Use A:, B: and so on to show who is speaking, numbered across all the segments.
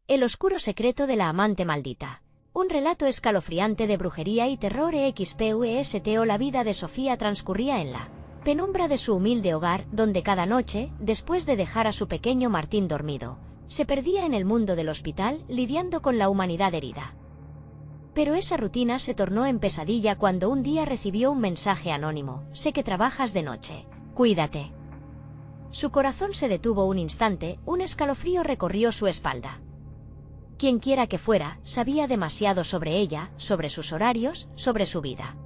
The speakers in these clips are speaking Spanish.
A: El oscuro secreto de la amante maldita. Un relato escalofriante de brujería y terror expuesto. La vida de Sofía transcurría en la penumbra de su humilde hogar, donde cada noche, después de dejar a su pequeño Martín dormido, se perdía en el mundo del hospital lidiando con la humanidad herida. Pero esa rutina se tornó en pesadilla cuando un día recibió un mensaje anónimo: sé que trabajas de noche, cuídate. Su corazón se detuvo un instante, un escalofrío recorrió su espalda. Quienquiera que fuera, sabía demasiado sobre ella, sobre sus horarios, sobre su vida.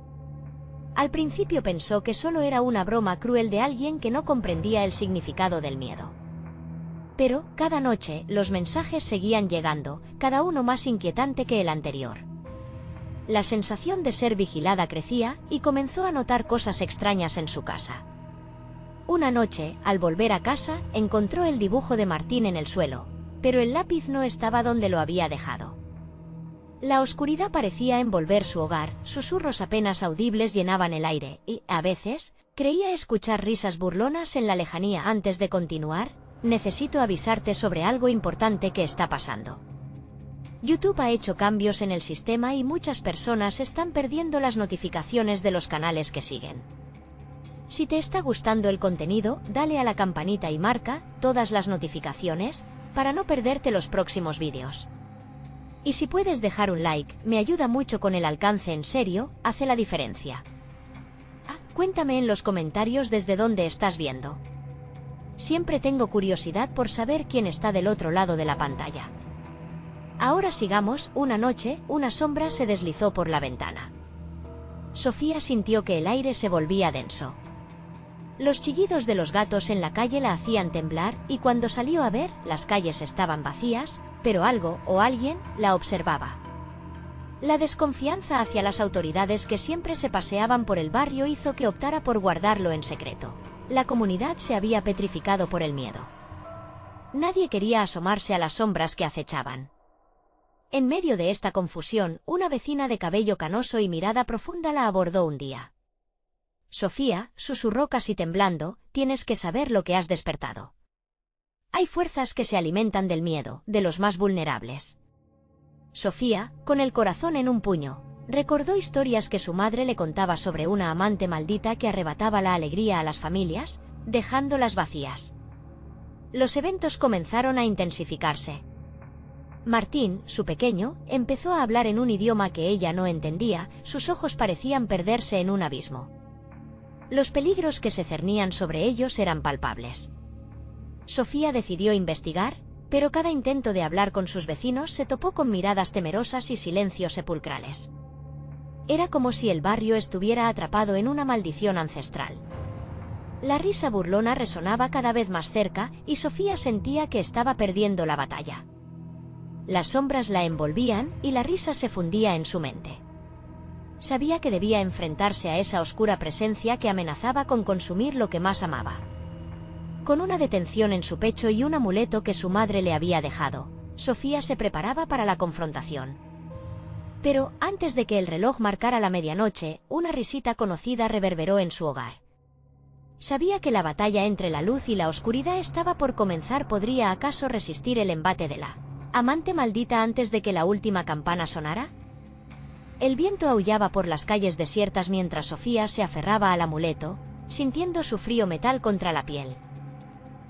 A: Al principio pensó que solo era una broma cruel de alguien que no comprendía el significado del miedo. Pero, cada noche, los mensajes seguían llegando, cada uno más inquietante que el anterior. La sensación de ser vigilada crecía, y comenzó a notar cosas extrañas en su casa. Una noche, al volver a casa, encontró el dibujo de Martín en el suelo, pero el lápiz no estaba donde lo había dejado. La oscuridad parecía envolver su hogar, susurros apenas audibles llenaban el aire, y, a veces, creía escuchar risas burlonas en la lejanía. Antes de continuar, necesito avisarte sobre algo importante que está pasando. YouTube ha hecho cambios en el sistema y muchas personas están perdiendo las notificaciones de los canales que siguen. Si te está gustando el contenido, dale a la campanita y marca todas las notificaciones para no perderte los próximos vídeos. Y si puedes dejar un like, me ayuda mucho con el alcance, en serio, hace la diferencia. Cuéntame en los comentarios desde dónde estás viendo. Siempre tengo curiosidad por saber quién está del otro lado de la pantalla. Ahora sigamos. Una noche, una sombra se deslizó por la ventana. Sofía sintió que el aire se volvía denso. Los chillidos de los gatos en la calle la hacían temblar, y cuando salió a ver, las calles estaban vacías, pero algo o alguien la observaba. La desconfianza hacia las autoridades que siempre se paseaban por el barrio hizo que optara por guardarlo en secreto. La comunidad se había petrificado por el miedo. Nadie quería asomarse a las sombras que acechaban. En medio de esta confusión, una vecina de cabello canoso y mirada profunda la abordó un día. Sofía, susurró casi temblando, tienes que saber lo que has despertado. Hay fuerzas que se alimentan del miedo, de los más vulnerables. Sofía, con el corazón en un puño, recordó historias que su madre le contaba sobre una amante maldita que arrebataba la alegría a las familias, dejándolas vacías. Los eventos comenzaron a intensificarse. Martín, su pequeño, empezó a hablar en un idioma que ella no entendía, sus ojos parecían perderse en un abismo. Los peligros que se cernían sobre ellos eran palpables. Sofía decidió investigar, pero cada intento de hablar con sus vecinos se topó con miradas temerosas y silencios sepulcrales. Era como si el barrio estuviera atrapado en una maldición ancestral. La risa burlona resonaba cada vez más cerca, y Sofía sentía que estaba perdiendo la batalla. Las sombras la envolvían, y la risa se fundía en su mente. Sabía que debía enfrentarse a esa oscura presencia que amenazaba con consumir lo que más amaba. Con una detención en su pecho y un amuleto que su madre le había dejado, Sofía se preparaba para la confrontación. Pero, antes de que el reloj marcara la medianoche, una risita conocida reverberó en su hogar. Sabía que la batalla entre la luz y la oscuridad estaba por comenzar. ¿Podría acaso resistir el embate de la amante maldita antes de que la última campana sonara? El viento aullaba por las calles desiertas mientras Sofía se aferraba al amuleto, sintiendo su frío metal contra la piel.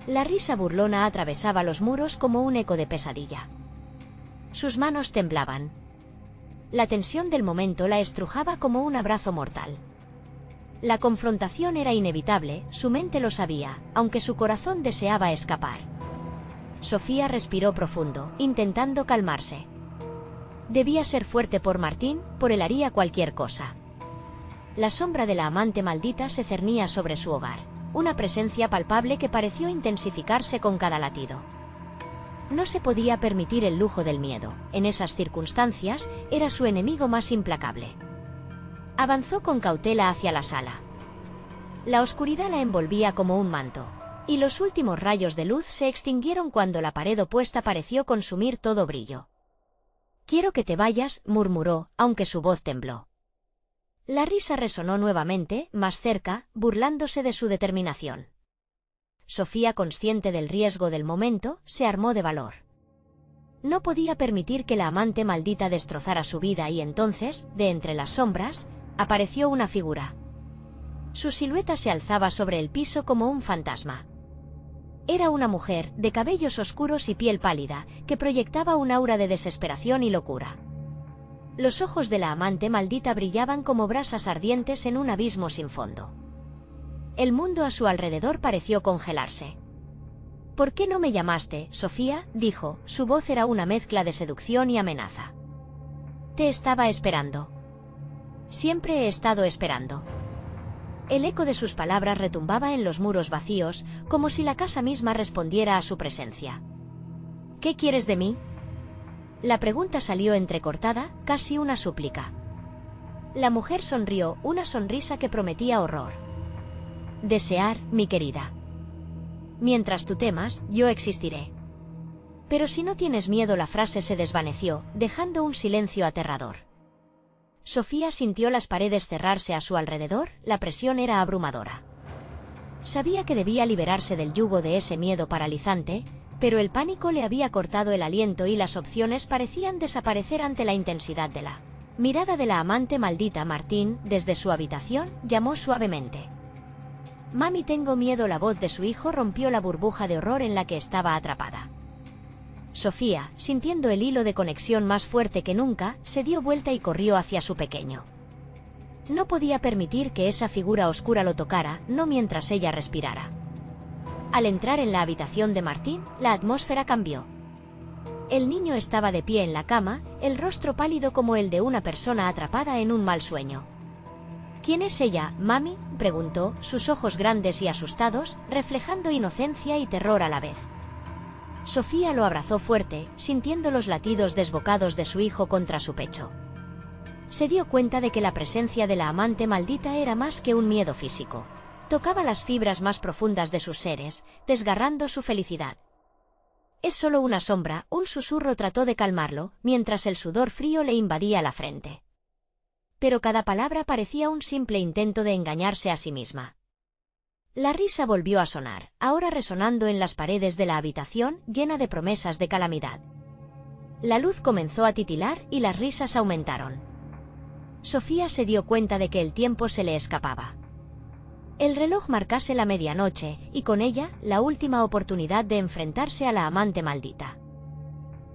A: La risa burlona atravesaba los muros como un eco de pesadilla. Sus manos temblaban. La tensión del momento la estrujaba como un abrazo mortal. La confrontación era inevitable, su mente lo sabía, aunque su corazón deseaba escapar. Sofía respiró profundo, intentando calmarse. Debía ser fuerte por Martín, por él haría cualquier cosa. La sombra de la amante maldita se cernía sobre su hogar, una presencia palpable que pareció intensificarse con cada latido. No se podía permitir el lujo del miedo, en esas circunstancias, era su enemigo más implacable. Avanzó con cautela hacia la sala. La oscuridad la envolvía como un manto, y los últimos rayos de luz se extinguieron cuando la pared opuesta pareció consumir todo brillo. «Quiero que te vayas», murmuró, aunque su voz tembló. La risa resonó nuevamente, más cerca, burlándose de su determinación. Sofía, consciente del riesgo del momento, se armó de valor. No podía permitir que la amante maldita destrozara su vida y entonces, de entre las sombras, apareció una figura. Su silueta se alzaba sobre el piso como un fantasma. Era una mujer, de cabellos oscuros y piel pálida, que proyectaba un aura de desesperación y locura. Los ojos de la amante maldita brillaban como brasas ardientes en un abismo sin fondo. El mundo a su alrededor pareció congelarse. «¿Por qué no me llamaste, Sofía?», dijo, su voz era una mezcla de seducción y amenaza. «Te estaba esperando. Siempre he estado esperando». El eco de sus palabras retumbaba en los muros vacíos, como si la casa misma respondiera a su presencia. «¿Qué quieres de mí?». La pregunta salió entrecortada, casi una súplica. La mujer sonrió, una sonrisa que prometía horror. «Desear, mi querida. Mientras tú temas, yo existiré». «Pero si no tienes miedo», la frase se desvaneció, dejando un silencio aterrador. Sofía sintió las paredes cerrarse a su alrededor, la presión era abrumadora. Sabía que debía liberarse del yugo de ese miedo paralizante, pero el pánico le había cortado el aliento y las opciones parecían desaparecer ante la intensidad de la mirada de la amante maldita. Martín, desde su habitación, llamó suavemente. «Mami, tengo miedo». La voz de su hijo rompió la burbuja de horror en la que estaba atrapada. Sofía, sintiendo el hilo de conexión más fuerte que nunca, se dio vuelta y corrió hacia su pequeño. No podía permitir que esa figura oscura lo tocara, no mientras ella respirara. Al entrar en la habitación de Martín, la atmósfera cambió. El niño estaba de pie en la cama, el rostro pálido como el de una persona atrapada en un mal sueño. «¿Quién es ella, mami?», preguntó, sus ojos grandes y asustados, reflejando inocencia y terror a la vez. Sofía lo abrazó fuerte, sintiendo los latidos desbocados de su hijo contra su pecho. Se dio cuenta de que la presencia de la amante maldita era más que un miedo físico. Tocaba las fibras más profundas de sus seres, desgarrando su felicidad. «Es solo una sombra», un susurro trató de calmarlo, mientras el sudor frío le invadía la frente. Pero cada palabra parecía un simple intento de engañarse a sí misma. La risa volvió a sonar, ahora resonando en las paredes de la habitación, llena de promesas de calamidad. La luz comenzó a titilar y las risas aumentaron. Sofía se dio cuenta de que el tiempo se le escapaba. El reloj marcase la medianoche, y con ella, la última oportunidad de enfrentarse a la amante maldita.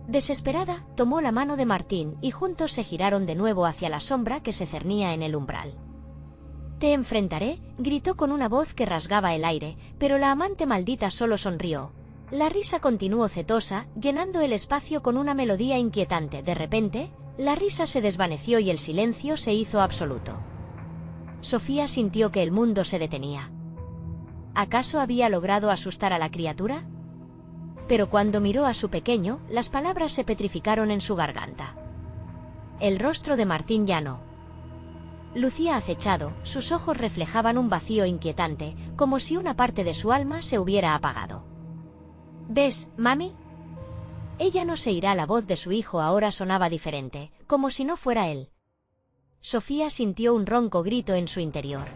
A: Desesperada, tomó la mano de Martín y juntos se giraron de nuevo hacia la sombra que se cernía en el umbral. «Te enfrentaré», gritó con una voz que rasgaba el aire, pero la amante maldita solo sonrió. La risa continuó cetosa, llenando el espacio con una melodía inquietante. De repente, la risa se desvaneció y el silencio se hizo absoluto. Sofía sintió que el mundo se detenía. ¿Acaso había logrado asustar a la criatura? Pero cuando miró a su pequeño, las palabras se petrificaron en su garganta. El rostro de Martín ya no lucía acechado, sus ojos reflejaban un vacío inquietante, como si una parte de su alma se hubiera apagado. «¿Ves, mami? Ella no se irá». La voz de su hijo ahora sonaba diferente, como si no fuera él. Sofía sintió un ronco grito en su interior.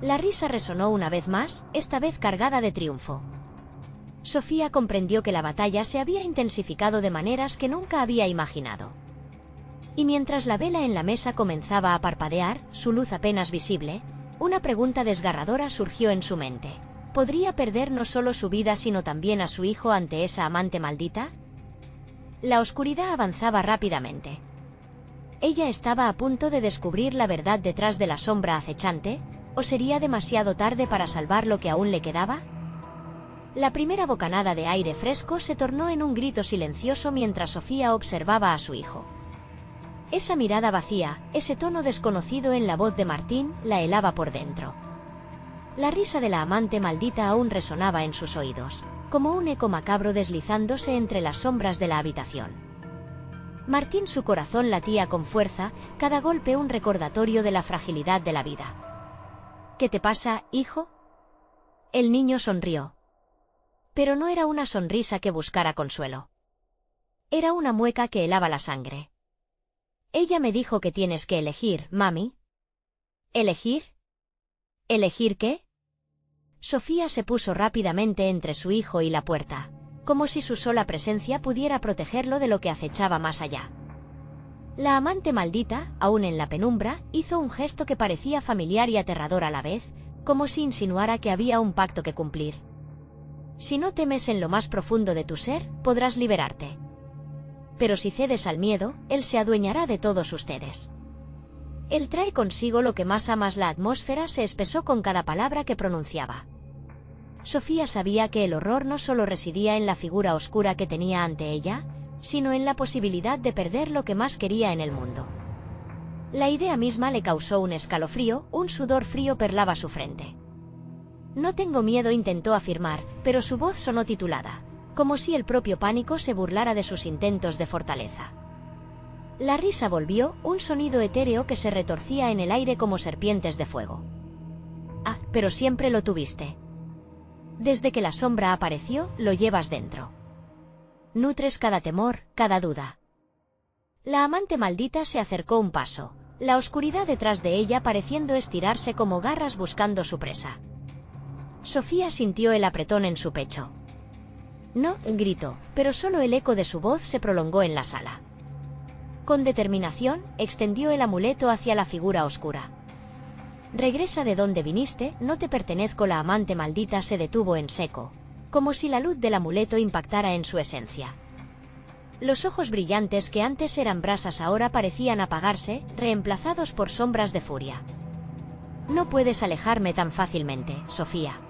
A: La risa resonó una vez más, esta vez cargada de triunfo. Sofía comprendió que la batalla se había intensificado de maneras que nunca había imaginado. Y mientras la vela en la mesa comenzaba a parpadear, su luz apenas visible, una pregunta desgarradora surgió en su mente. ¿Podría perder no solo su vida sino también a su hijo ante esa amante maldita? La oscuridad avanzaba rápidamente. ¿Ella estaba a punto de descubrir la verdad detrás de la sombra acechante, o sería demasiado tarde para salvar lo que aún le quedaba? La primera bocanada de aire fresco se tornó en un grito silencioso mientras Sofía observaba a su hijo. Esa mirada vacía, ese tono desconocido en la voz de Martín, la helaba por dentro. La risa de la amante maldita aún resonaba en sus oídos, como un eco macabro deslizándose entre las sombras de la habitación. Martín, su corazón latía con fuerza, cada golpe un recordatorio de la fragilidad de la vida. «¿Qué te pasa, hijo?». El niño sonrió. Pero no era una sonrisa que buscara consuelo. Era una mueca que helaba la sangre. «Ella me dijo que tienes que elegir, mami». «¿Elegir? ¿Elegir qué?». Sofía se puso rápidamente entre su hijo y la puerta. como si su sola presencia pudiera protegerlo de lo que acechaba más allá. La amante maldita, aún en la penumbra, hizo un gesto que parecía familiar y aterrador a la vez, como si insinuara que había un pacto que cumplir. Si no temes en lo más profundo de tu ser, podrás liberarte. Pero si cedes al miedo, él se adueñará de todos ustedes. Él trae consigo lo que más amas. La atmósfera se espesó con cada palabra que pronunciaba. Sofía sabía que el horror no solo residía en la figura oscura que tenía ante ella, sino en la posibilidad de perder lo que más quería en el mundo. La idea misma le causó un escalofrío, un sudor frío perlaba su frente. No tengo miedo, intentó afirmar, pero su voz sonó titulada, como si el propio pánico se burlara de sus intentos de fortaleza. La risa volvió, un sonido etéreo que se retorcía en el aire como serpientes de fuego. Ah, pero siempre lo tuviste. Desde que la sombra apareció, lo llevas dentro. Nutres cada temor, cada duda. La amante maldita se acercó un paso, la oscuridad detrás de ella pareciendo estirarse como garras buscando su presa. Sofía sintió el apretón en su pecho. No, gritó, pero solo el eco de su voz se prolongó en la sala. Con determinación, extendió el amuleto hacia la figura oscura. Regresa de donde viniste, no te pertenezco. La amante maldita se detuvo en seco, como si la luz del amuleto impactara en su esencia. Los ojos brillantes que antes eran brasas ahora parecían apagarse, reemplazados por sombras de furia. No puedes alejarme tan fácilmente, Sofía.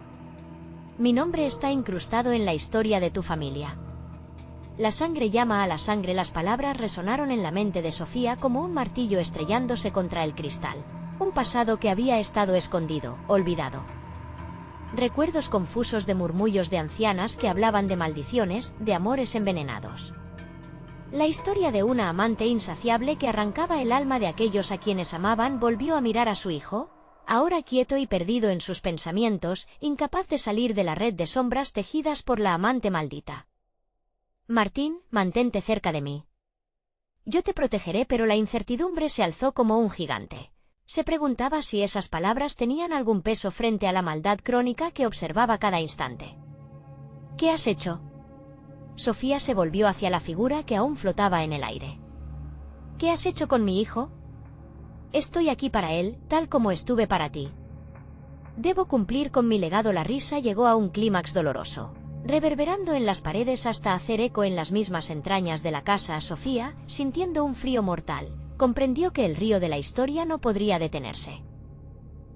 A: Mi nombre está incrustado en la historia de tu familia. La sangre llama a la sangre. Las palabras resonaron en la mente de Sofía como un martillo estrellándose contra el cristal. Un pasado que había estado escondido, olvidado. Recuerdos confusos de murmullos de ancianas que hablaban de maldiciones, de amores envenenados. La historia de una amante insaciable que arrancaba el alma de aquellos a quienes amaban. Volvió a mirar a su hijo, ahora quieto y perdido en sus pensamientos, incapaz de salir de la red de sombras tejidas por la amante maldita. Martín, mantente cerca de mí. Yo te protegeré. Pero la incertidumbre se alzó como un gigante. Se preguntaba si esas palabras tenían algún peso frente a la maldad crónica que observaba cada instante. ¿Qué has hecho? Sofía se volvió hacia la figura que aún flotaba en el aire. ¿Qué has hecho con mi hijo? Estoy aquí para él, tal como estuve para ti. Debo cumplir con mi legado. La risa llegó a un clímax doloroso, reverberando en las paredes hasta hacer eco en las mismas entrañas de la casa. Sofía, sintiendo un frío mortal, comprendió que el río de la historia no podría detenerse.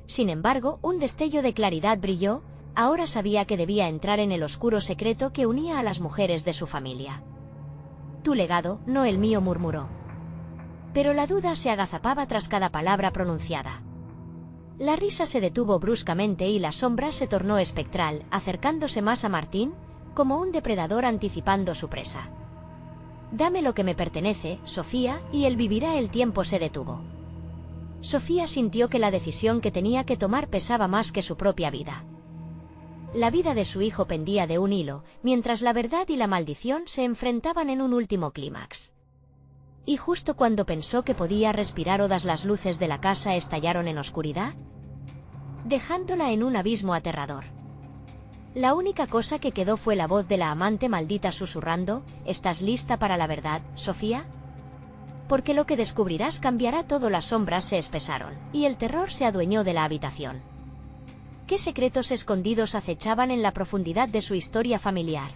A: Sin embargo, un destello de claridad brilló. Ahora sabía que debía entrar en el oscuro secreto que unía a las mujeres de su familia. Tu legado, no el mío, murmuró. Pero la duda se agazapaba tras cada palabra pronunciada. La risa se detuvo bruscamente y la sombra se tornó espectral, acercándose más a Martín, como un depredador anticipando su presa. Dame lo que me pertenece, Sofía, y él vivirá. El tiempo se detuvo. Sofía sintió que la decisión que tenía que tomar pesaba más que su propia vida. La vida de su hijo pendía de un hilo, mientras la verdad y la maldición se enfrentaban en un último clímax. Y justo cuando pensó que podía respirar horas, las luces de la casa estallaron en oscuridad, dejándola en un abismo aterrador. La única cosa que quedó fue la voz de la amante maldita susurrando, ¿estás lista para la verdad, Sofía? Porque lo que descubrirás cambiará todo. Las sombras se espesaron, y el terror se adueñó de la habitación. ¿Qué secretos escondidos acechaban en la profundidad de su historia familiar?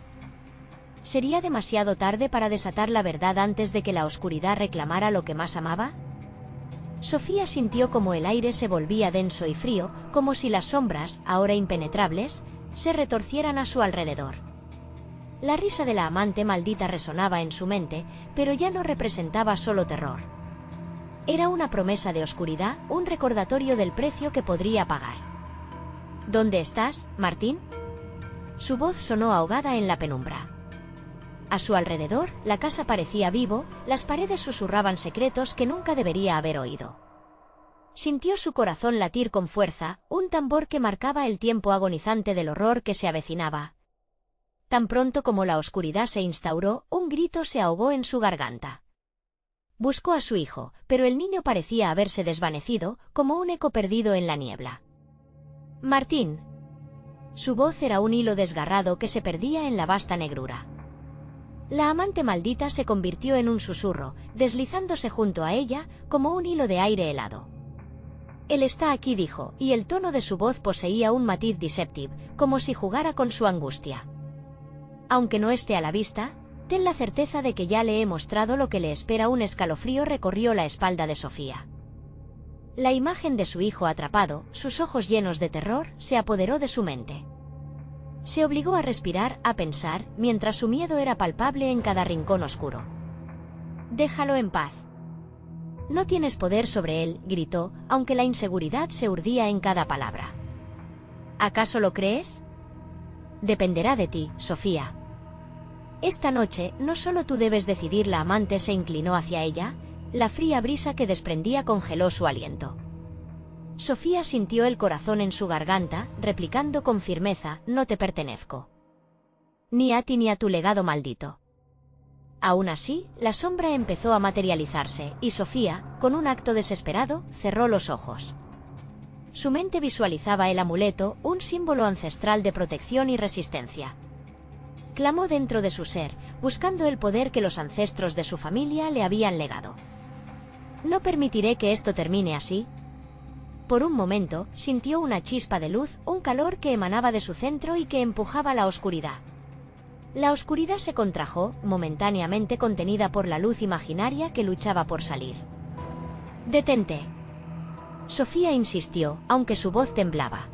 A: ¿Sería demasiado tarde para desatar la verdad antes de que la oscuridad reclamara lo que más amaba? Sofía sintió como el aire se volvía denso y frío, como si las sombras, ahora impenetrables, se retorcieran a su alrededor. La risa de la amante maldita resonaba en su mente, pero ya no representaba solo terror. Era una promesa de oscuridad, un recordatorio del precio que podría pagar. ¿Dónde estás, Martín? Su voz sonó ahogada en la penumbra. A su alrededor, la casa parecía vivo, las paredes susurraban secretos que nunca debería haber oído. Sintió su corazón latir con fuerza, un tambor que marcaba el tiempo agonizante del horror que se avecinaba. Tan pronto como la oscuridad se instauró, un grito se ahogó en su garganta. Buscó a su hijo, pero el niño parecía haberse desvanecido, como un eco perdido en la niebla. Martín. Su voz era un hilo desgarrado que se perdía en la vasta negrura. La amante maldita se convirtió en un susurro, deslizándose junto a ella, como un hilo de aire helado. Él está aquí, dijo, y el tono de su voz poseía un matiz deceptive, como si jugara con su angustia. Aunque no esté a la vista, ten la certeza de que ya le he mostrado lo que le espera. Un escalofrío recorrió la espalda de Sofía. La imagen de su hijo atrapado, sus ojos llenos de terror, se apoderó de su mente. Se obligó a respirar, a pensar, mientras su miedo era palpable en cada rincón oscuro. «Déjalo en paz. No tienes poder sobre él», gritó, aunque la inseguridad se urdía en cada palabra. «¿Acaso lo crees? Dependerá de ti, Sofía. Esta noche, no solo tú debes decidir». La amante se inclinó hacia ella, la fría brisa que desprendía congeló su aliento. Sofía sintió el corazón en su garganta, replicando con firmeza: «No te pertenezco. Ni a ti ni a tu legado maldito». Aún así, la sombra empezó a materializarse, y Sofía, con un acto desesperado, cerró los ojos. Su mente visualizaba el amuleto, un símbolo ancestral de protección y resistencia. Clamó dentro de su ser, buscando el poder que los ancestros de su familia le habían legado. «No permitiré que esto termine así». Por un momento, sintió una chispa de luz, un calor que emanaba de su centro y que empujaba la oscuridad. La oscuridad se contrajo, momentáneamente contenida por la luz imaginaria que luchaba por salir. «Detente». Sofía insistió, aunque su voz temblaba.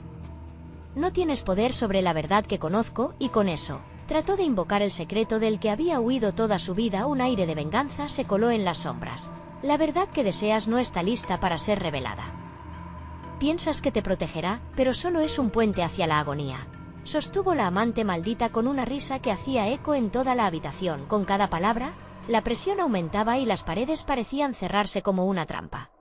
A: «No tienes poder sobre la verdad que conozco», y con eso, trató de invocar el secreto del que había huido toda su vida. Un aire de venganza se coló en las sombras. «La verdad que deseas no está lista para ser revelada. Piensas que te protegerá, pero solo es un puente hacia la agonía», sostuvo la amante maldita con una risa que hacía eco en toda la habitación. Con cada palabra, la presión aumentaba y las paredes parecían cerrarse como una trampa.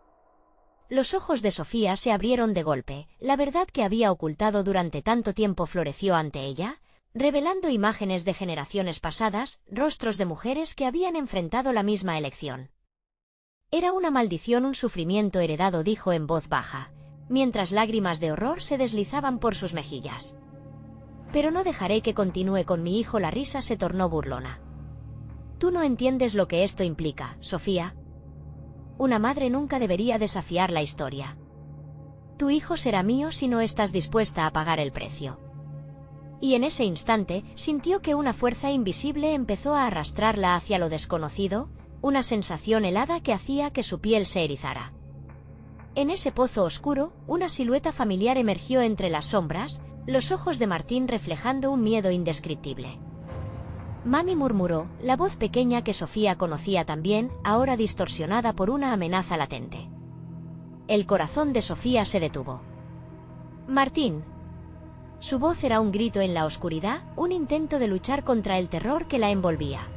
A: Los ojos de Sofía se abrieron de golpe. La verdad que había ocultado durante tanto tiempo floreció ante ella, revelando imágenes de generaciones pasadas, rostros de mujeres que habían enfrentado la misma elección. «Era una maldición, un sufrimiento heredado», dijo en voz baja, mientras lágrimas de horror se deslizaban por sus mejillas. «Pero no dejaré que continúe con mi hijo». La risa se tornó burlona. «Tú no entiendes lo que esto implica, Sofía. Una madre nunca debería desafiar la historia. Tu hijo será mío si no estás dispuesta a pagar el precio». Y en ese instante, sintió que una fuerza invisible empezó a arrastrarla hacia lo desconocido, una sensación helada que hacía que su piel se erizara. En ese pozo oscuro, una silueta familiar emergió entre las sombras, los ojos de Martín reflejando un miedo indescriptible. «Mami», murmuró, la voz pequeña que Sofía conocía también, ahora distorsionada por una amenaza latente. El corazón de Sofía se detuvo. «Martín». Su voz era un grito en la oscuridad, un intento de luchar contra el terror que la envolvía.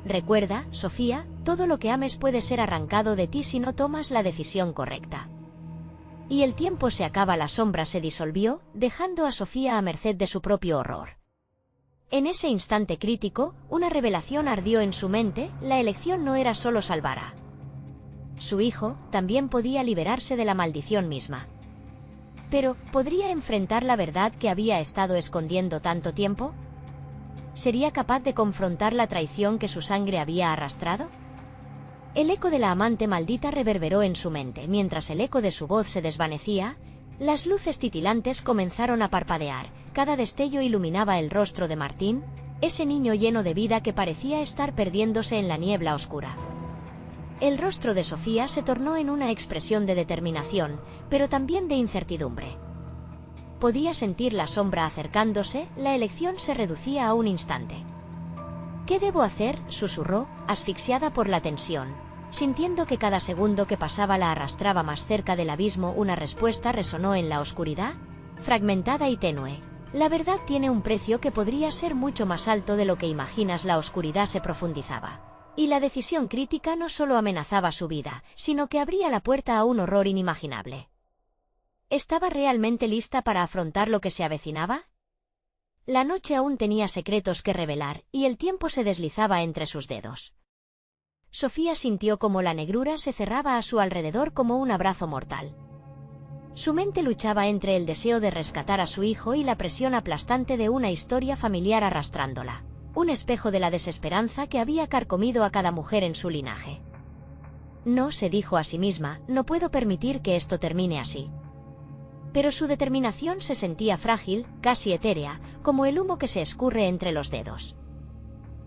A: «Recuerda, Sofía, todo lo que ames puede ser arrancado de ti si no tomas la decisión correcta». Y el tiempo se acaba. La sombra se disolvió, dejando a Sofía a merced de su propio horror. En ese instante crítico, una revelación ardió en su mente: la elección no era solo salvar a su hijo, también podía liberarse de la maldición misma. Pero, ¿podría enfrentar la verdad que había estado escondiendo tanto tiempo? ¿Sería capaz de confrontar la traición que su sangre había arrastrado? El eco de la amante maldita reverberó en su mente. Mientras el eco de su voz se desvanecía, las luces titilantes comenzaron a parpadear. Cada destello iluminaba el rostro de Martín, ese niño lleno de vida que parecía estar perdiéndose en la niebla oscura. El rostro de Sofía se tornó en una expresión de determinación, pero también de incertidumbre. Podía sentir la sombra acercándose. La elección se reducía a un instante. «¿Qué debo hacer?», susurró, asfixiada por la tensión, sintiendo que cada segundo que pasaba la arrastraba más cerca del abismo. Una respuesta resonó en la oscuridad, fragmentada y tenue. «La verdad tiene un precio que podría ser mucho más alto de lo que imaginas». La oscuridad se profundizaba. Y la decisión crítica no solo amenazaba su vida, sino que abría la puerta a un horror inimaginable. ¿Estaba realmente lista para afrontar lo que se avecinaba? La noche aún tenía secretos que revelar, y el tiempo se deslizaba entre sus dedos. Sofía sintió como la negrura se cerraba a su alrededor como un abrazo mortal. Su mente luchaba entre el deseo de rescatar a su hijo y la presión aplastante de una historia familiar arrastrándola. un espejo de la desesperanza que había carcomido a cada mujer en su linaje. No, se dijo a sí misma, no puedo permitir que esto termine así. Pero su determinación se sentía frágil, casi etérea, como el humo que se escurre entre los dedos.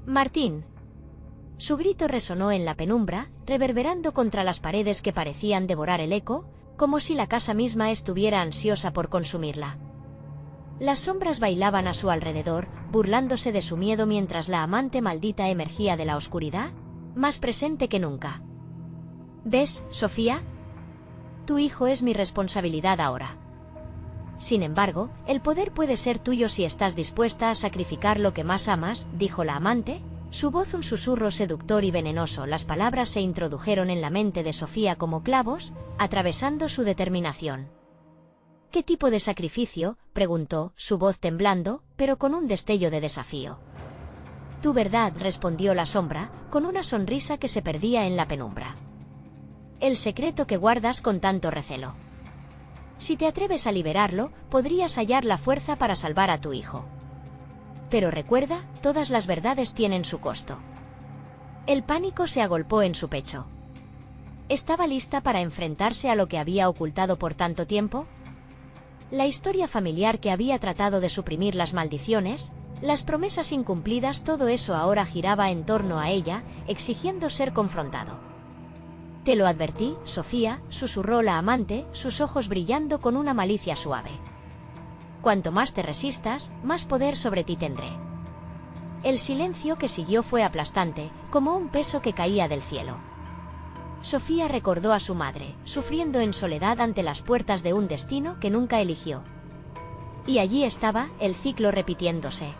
A: «Martín». Su grito resonó en la penumbra, reverberando contra las paredes que parecían devorar el eco, como si la casa misma estuviera ansiosa por consumirla. Las sombras bailaban a su alrededor, burlándose de su miedo mientras la amante maldita emergía de la oscuridad, más presente que nunca. «¿Ves, Sofía? Tu hijo es mi responsabilidad ahora. Sin embargo, el poder puede ser tuyo si estás dispuesta a sacrificar lo que más amas», dijo la amante, su voz un susurro seductor y venenoso. Las palabras se introdujeron en la mente de Sofía como clavos, atravesando su determinación. «¿Qué tipo de sacrificio?», preguntó, su voz temblando, pero con un destello de desafío. «Tu verdad», respondió la sombra, con una sonrisa que se perdía en la penumbra. «El secreto que guardas con tanto recelo. Si te atreves a liberarlo, podrías hallar la fuerza para salvar a tu hijo. Pero recuerda, todas las verdades tienen su costo». El pánico se agolpó en su pecho. ¿Estaba lista para enfrentarse a lo que había ocultado por tanto tiempo? La historia familiar que había tratado de suprimir, las maldiciones, las promesas incumplidas, todo eso ahora giraba en torno a ella, exigiendo ser confrontado. «Te lo advertí, Sofía», susurró la amante, sus ojos brillando con una malicia suave. «Cuanto más te resistas, más poder sobre ti tendré». El silencio que siguió fue aplastante, como un peso que caía del cielo. Sofía recordó a su madre, sufriendo en soledad ante las puertas de un destino que nunca eligió. Y allí estaba, el ciclo repitiéndose.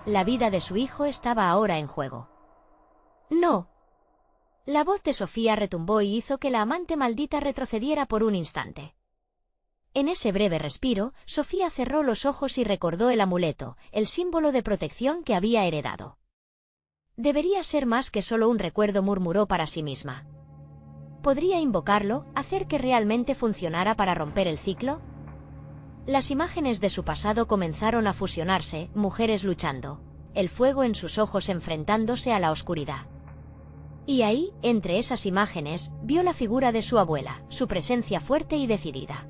A: La vida de su hijo estaba ahora en juego. «No». La voz de Sofía retumbó y hizo que la amante maldita retrocediera por un instante. En ese breve respiro, Sofía cerró los ojos y recordó el amuleto, el símbolo de protección que había heredado. «Debería ser más que solo un recuerdo», murmuró para sí misma. ¿Podría invocarlo, hacer que realmente funcionara para romper el ciclo? Las imágenes de su pasado comenzaron a fusionarse, mujeres luchando, el fuego en sus ojos enfrentándose a la oscuridad. Y ahí, entre esas imágenes, vio la figura de su abuela, su presencia fuerte y decidida.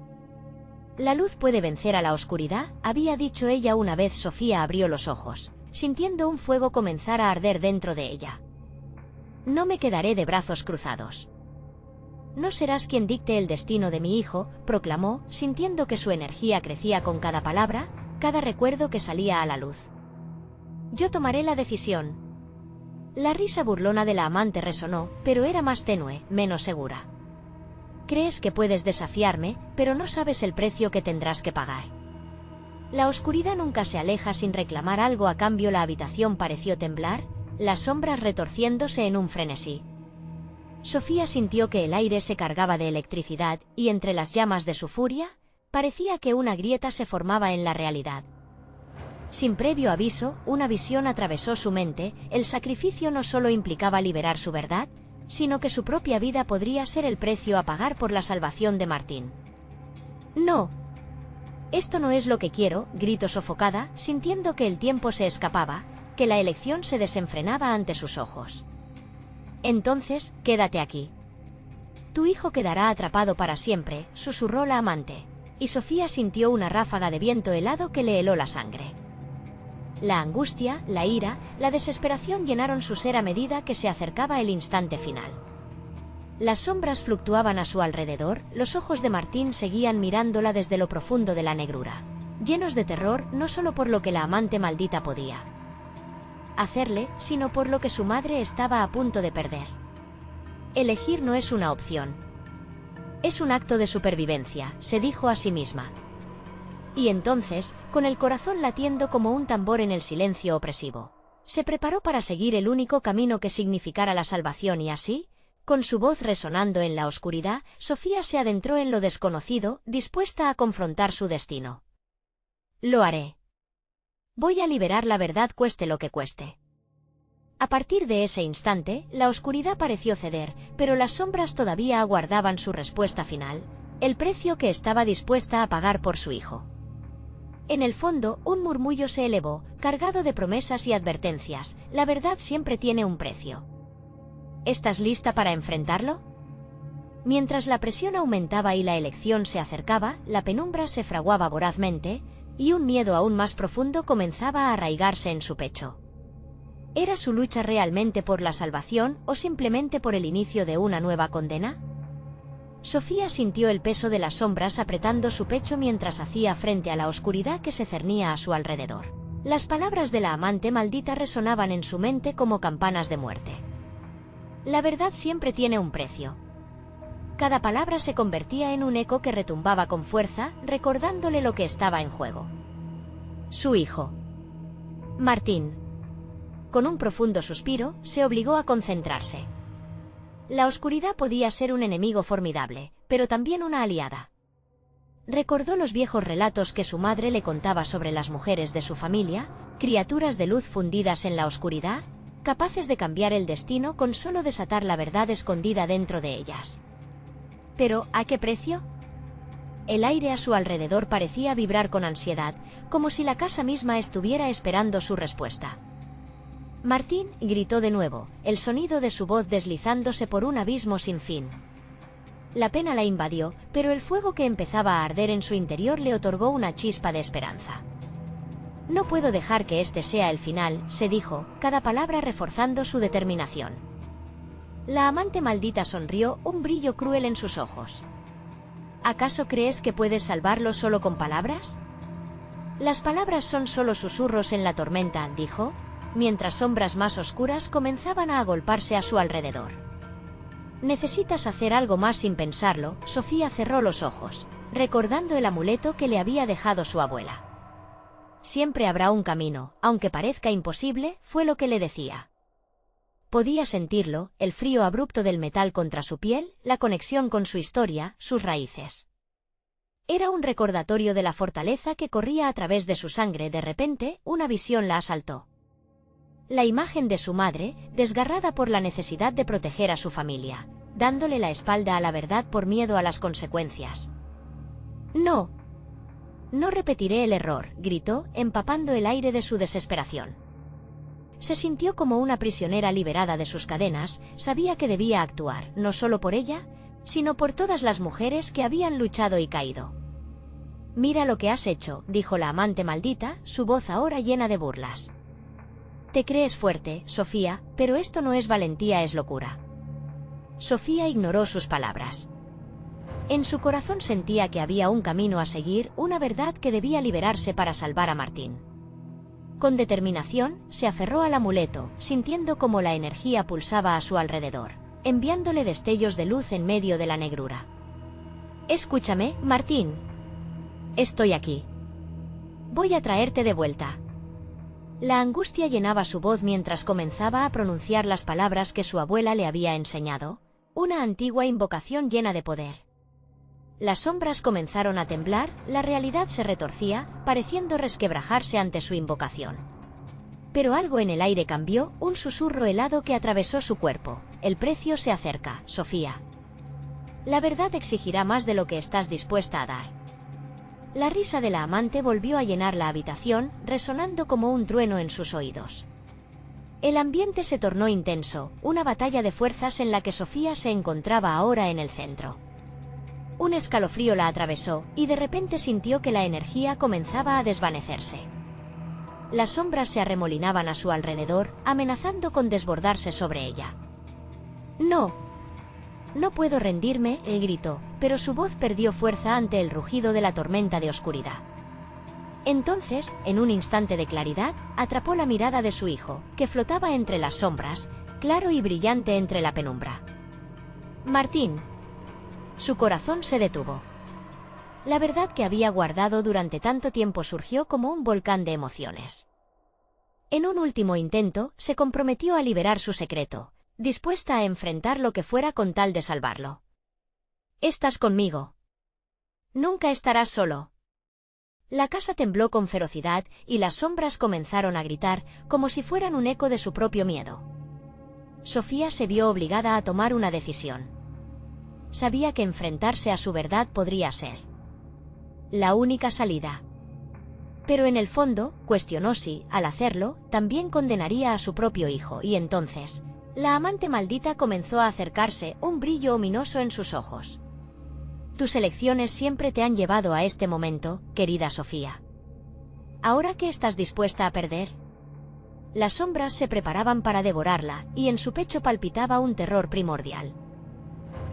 A: «La luz puede vencer a la oscuridad», había dicho ella una vez. Sofía abrió los ojos, sintiendo un fuego comenzar a arder dentro de ella. «No me quedaré de brazos cruzados. No serás quien dicte el destino de mi hijo», proclamó, sintiendo que su energía crecía con cada palabra, cada recuerdo que salía a la luz. «Yo tomaré la decisión». La risa burlona de la amante resonó, pero era más tenue, menos segura. «Crees que puedes desafiarme, pero no sabes el precio que tendrás que pagar». La oscuridad nunca se aleja sin reclamar algo a cambio. La habitación pareció temblar, las sombras retorciéndose en un frenesí. Sofía sintió que el aire se cargaba de electricidad, y entre las llamas de su furia, parecía que una grieta se formaba en la realidad. Sin previo aviso, una visión atravesó su mente. El sacrificio no solo implicaba liberar su verdad, sino que su propia vida podría ser el precio a pagar por la salvación de Martín. «No. Esto no es lo que quiero», gritó sofocada, sintiendo que el tiempo se escapaba, que la elección se desenfrenaba ante sus ojos. «Entonces, quédate aquí. Tu hijo quedará atrapado para siempre», susurró la amante, y Sofía sintió una ráfaga de viento helado que le heló la sangre. La angustia, la ira, la desesperación llenaron su ser a medida que se acercaba el instante final. Las sombras fluctuaban a su alrededor, los ojos de Martín seguían mirándola desde lo profundo de la negrura, llenos de terror no solo por lo que la amante maldita podía hacerle, sino por lo que su madre estaba a punto de perder. Elegir no es una opción. Es un acto de supervivencia, se dijo a sí misma. Y entonces, con el corazón latiendo como un tambor en el silencio opresivo, se preparó para seguir el único camino que significara la salvación y así, con su voz resonando en la oscuridad, Sofía se adentró en lo desconocido, dispuesta a confrontar su destino. «Lo haré. Voy a liberar la verdad cueste lo que cueste». A partir de ese instante, la oscuridad pareció ceder, pero las sombras todavía aguardaban su respuesta final, el precio que estaba dispuesta a pagar por su hijo. En el fondo, un murmullo se elevó, cargado de promesas y advertencias. La verdad siempre tiene un precio. ¿Estás lista para enfrentarlo? Mientras la presión aumentaba y la elección se acercaba, la penumbra se fraguaba vorazmente, y un miedo aún más profundo comenzaba a arraigarse en su pecho. ¿Era su lucha realmente por la salvación o simplemente por el inicio de una nueva condena? Sofía sintió el peso de las sombras apretando su pecho mientras hacía frente a la oscuridad que se cernía a su alrededor. Las palabras de la amante maldita resonaban en su mente como campanas de muerte. La verdad siempre tiene un precio. Cada palabra se convertía en un eco que retumbaba con fuerza, recordándole lo que estaba en juego. Su hijo. Martín. Con un profundo suspiro, se obligó a concentrarse. La oscuridad podía ser un enemigo formidable, pero también una aliada. Recordó los viejos relatos que su madre le contaba sobre las mujeres de su familia, criaturas de luz fundidas en la oscuridad, capaces de cambiar el destino con solo desatar la verdad escondida dentro de ellas. Pero, ¿a qué precio? El aire a su alrededor parecía vibrar con ansiedad, como si la casa misma estuviera esperando su respuesta. Martín gritó de nuevo, el sonido de su voz deslizándose por un abismo sin fin. La pena la invadió, pero el fuego que empezaba a arder en su interior le otorgó una chispa de esperanza. No puedo dejar que este sea el final, se dijo, cada palabra reforzando su determinación. La amante maldita sonrió, un brillo cruel en sus ojos. ¿Acaso crees que puedes salvarlo solo con palabras? Las palabras son solo susurros en la tormenta, dijo, mientras sombras más oscuras comenzaban a agolparse a su alrededor. Necesitas hacer algo más sin pensarlo. Sofía cerró los ojos, recordando el amuleto que le había dejado su abuela. Siempre habrá un camino, aunque parezca imposible, fue lo que le decía. Podía sentirlo, el frío abrupto del metal contra su piel, la conexión con su historia, sus raíces. Era un recordatorio de la fortaleza que corría a través de su sangre. De repente, una visión la asaltó. La imagen de su madre, desgarrada por la necesidad de proteger a su familia, dándole la espalda a la verdad por miedo a las consecuencias. «No. No repetiré el error», gritó, empapando el aire de su desesperación. Se sintió como una prisionera liberada de sus cadenas, sabía que debía actuar, no solo por ella, sino por todas las mujeres que habían luchado y caído. «Mira lo que has hecho», dijo la amante maldita, su voz ahora llena de burlas. «Te crees fuerte, Sofía, pero esto no es valentía, es locura». Sofía ignoró sus palabras. En su corazón sentía que había un camino a seguir, una verdad que debía liberarse para salvar a Martín. Con determinación, se aferró al amuleto, sintiendo cómo la energía pulsaba a su alrededor, enviándole destellos de luz en medio de la negrura. «Escúchame, Martín. Estoy aquí. Voy a traerte de vuelta». La angustia llenaba su voz mientras comenzaba a pronunciar las palabras que su abuela le había enseñado, una antigua invocación llena de poder. Las sombras comenzaron a temblar, la realidad se retorcía, pareciendo resquebrajarse ante su invocación. Pero algo en el aire cambió, un susurro helado que atravesó su cuerpo. «El precio se acerca, Sofía. La verdad exigirá más de lo que estás dispuesta a dar». La risa de la amante volvió a llenar la habitación, resonando como un trueno en sus oídos. El ambiente se tornó intenso, una batalla de fuerzas en la que Sofía se encontraba ahora en el centro. Un escalofrío la atravesó, y de repente sintió que la energía comenzaba a desvanecerse. Las sombras se arremolinaban a su alrededor, amenazando con desbordarse sobre ella. «No. No puedo rendirme», gritó, pero su voz perdió fuerza ante el rugido de la tormenta de oscuridad. Entonces, en un instante de claridad, atrapó la mirada de su hijo, que flotaba entre las sombras, claro y brillante entre la penumbra. «Martín». Su corazón se detuvo. La verdad que había guardado durante tanto tiempo surgió como un volcán de emociones. En un último intento, se comprometió a liberar su secreto, dispuesta a enfrentar lo que fuera con tal de salvarlo. «Estás conmigo. Nunca estarás solo». La casa tembló con ferocidad y las sombras comenzaron a gritar, como si fueran un eco de su propio miedo. Sofía se vio obligada a tomar una decisión. Sabía que enfrentarse a su verdad podría ser la única salida. Pero en el fondo, cuestionó si, al hacerlo, también condenaría a su propio hijo, y entonces, la amante maldita comenzó a acercarse, un brillo ominoso en sus ojos. Tus elecciones siempre te han llevado a este momento, querida Sofía. ¿Ahora qué estás dispuesta a perder? Las sombras se preparaban para devorarla, y en su pecho palpitaba un terror primordial.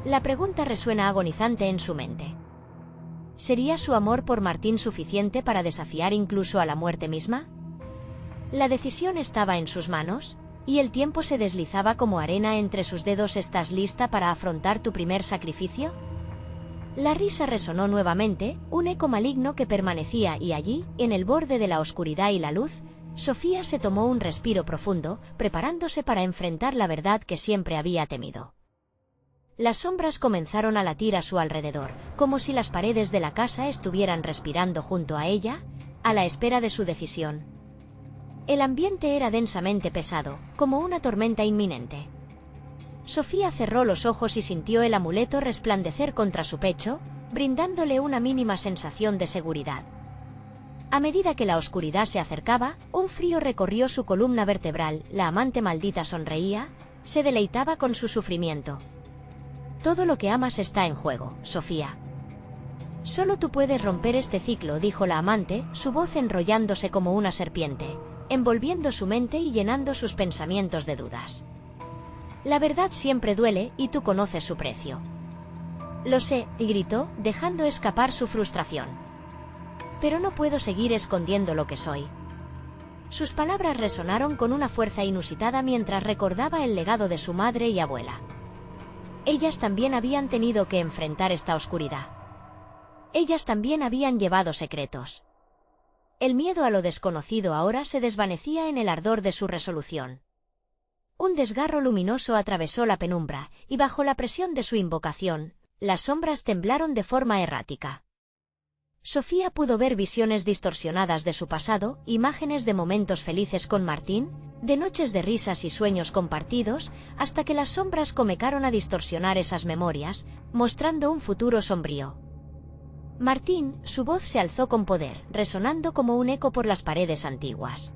A: La pregunta resuena agonizante en su mente. ¿Sería su amor por Martín suficiente para desafiar incluso a la muerte misma? La decisión estaba en sus manos, y el tiempo se deslizaba como arena entre sus dedos. ¿Estás lista para afrontar tu primer sacrificio? La risa resonó nuevamente, un eco maligno que permanecía, y allí, en el borde de la oscuridad y la luz, Sofía se tomó un respiro profundo, preparándose para enfrentar la verdad que siempre había temido. Las sombras comenzaron a latir a su alrededor, como si las paredes de la casa estuvieran respirando junto a ella, a la espera de su decisión. El ambiente era densamente pesado, como una tormenta inminente. Sofía cerró los ojos y sintió el amuleto resplandecer contra su pecho, brindándole una mínima sensación de seguridad. A medida que la oscuridad se acercaba, un frío recorrió su columna vertebral. La amante maldita sonreía, se deleitaba con su sufrimiento. Todo lo que amas está en juego, Sofía. Solo tú puedes romper este ciclo, dijo la amante, su voz enrollándose como una serpiente, envolviendo su mente y llenando sus pensamientos de dudas. La verdad siempre duele, y tú conoces su precio. Lo sé, gritó, dejando escapar su frustración. Pero no puedo seguir escondiendo lo que soy. Sus palabras resonaron con una fuerza inusitada mientras recordaba el legado de su madre y abuela. Ellas también habían tenido que enfrentar esta oscuridad. Ellas también habían llevado secretos. El miedo a lo desconocido ahora se desvanecía en el ardor de su resolución. Un desgarro luminoso atravesó la penumbra, y bajo la presión de su invocación, las sombras temblaron de forma errática. Sofía pudo ver visiones distorsionadas de su pasado, imágenes de momentos felices con Martín, de noches de risas y sueños compartidos, hasta que las sombras comenzaron a distorsionar esas memorias, mostrando un futuro sombrío. Martín, su voz se alzó con poder, resonando como un eco por las paredes antiguas.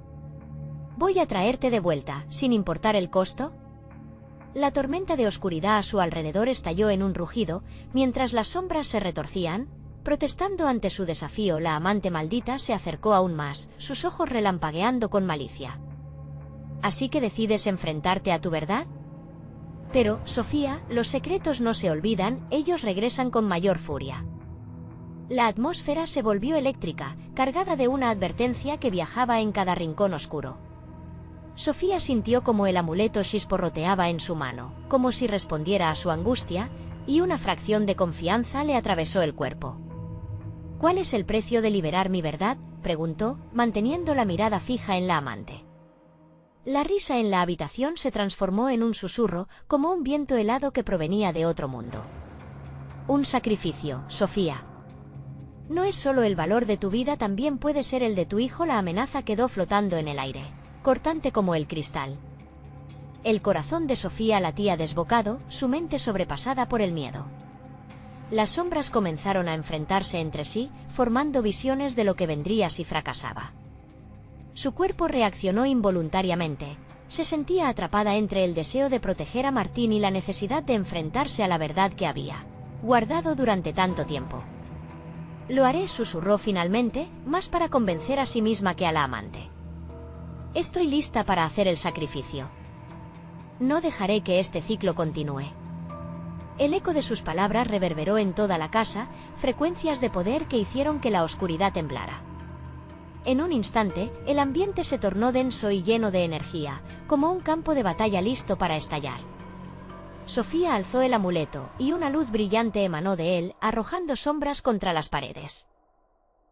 A: Voy a traerte de vuelta, sin importar el costo. La tormenta de oscuridad a su alrededor estalló en un rugido, mientras las sombras se retorcían, protestando ante su desafío. La amante maldita se acercó aún más, sus ojos relampagueando con malicia. ¿Así que decides enfrentarte a tu verdad? Pero, Sofía, los secretos no se olvidan, ellos regresan con mayor furia. La atmósfera se volvió eléctrica, cargada de una advertencia que viajaba en cada rincón oscuro. Sofía sintió como el amuleto chisporroteaba en su mano, como si respondiera a su angustia, y una fracción de confianza le atravesó el cuerpo. ¿Cuál es el precio de liberar mi verdad?, preguntó, manteniendo la mirada fija en la amante. La risa en la habitación se transformó en un susurro, como un viento helado que provenía de otro mundo. Un sacrificio, Sofía. No es solo el valor de tu vida, también puede ser el de tu hijo. La amenaza quedó flotando en el aire, cortante como el cristal. El corazón de Sofía latía desbocado, su mente sobrepasada por el miedo. Las sombras comenzaron a enfrentarse entre sí, formando visiones de lo que vendría si fracasaba. Su cuerpo reaccionó involuntariamente. Se sentía atrapada entre el deseo de proteger a Martín y la necesidad de enfrentarse a la verdad que había guardado durante tanto tiempo. Lo haré, susurró finalmente, más para convencer a sí misma que a la amante. Estoy lista para hacer el sacrificio. No dejaré que este ciclo continúe. El eco de sus palabras reverberó en toda la casa, frecuencias de poder que hicieron que la oscuridad temblara. En un instante, el ambiente se tornó denso y lleno de energía, como un campo de batalla listo para estallar. Sofía alzó el amuleto, y una luz brillante emanó de él, arrojando sombras contra las paredes.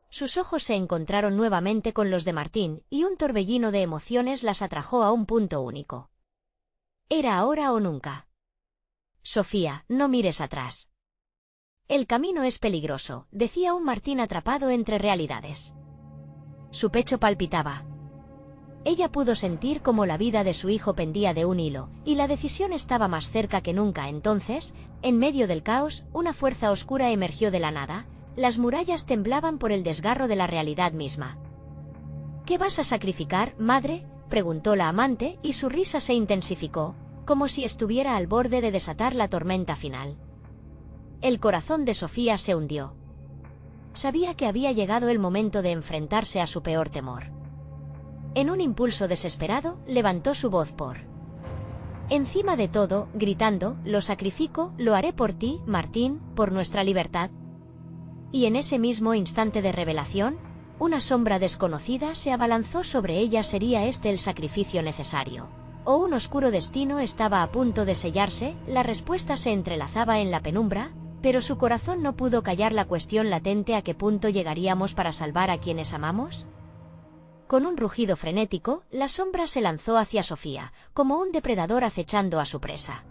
A: Sus ojos se encontraron nuevamente con los de Martín, y un torbellino de emociones las atrajo a un punto único. Era ahora o nunca. Sofía, no mires atrás. El camino es peligroso, decía un Martín atrapado entre realidades. Su pecho palpitaba. Ella pudo sentir cómo la vida de su hijo pendía de un hilo, y la decisión estaba más cerca que nunca. Entonces, en medio del caos, una fuerza oscura emergió de la nada, las murallas temblaban por el desgarro de la realidad misma. ¿Qué vas a sacrificar, madre?, preguntó la amante, y su risa se intensificó, como si estuviera al borde de desatar la tormenta final. El corazón de Sofía se hundió. Sabía que había llegado el momento de enfrentarse a su peor temor. En un impulso desesperado, levantó su voz por encima de todo, gritando: «Lo sacrifico, lo haré por ti, Martín, por nuestra libertad». Y en ese mismo instante de revelación, una sombra desconocida se abalanzó sobre ella. ¿Sería este el sacrificio necesario? ¿O un oscuro destino estaba a punto de sellarse? La respuesta se entrelazaba en la penumbra, pero su corazón no pudo callar la cuestión latente: ¿a qué punto llegaríamos para salvar a quienes amamos? Con un rugido frenético, la sombra se lanzó hacia Sofía, como un depredador acechando a su presa.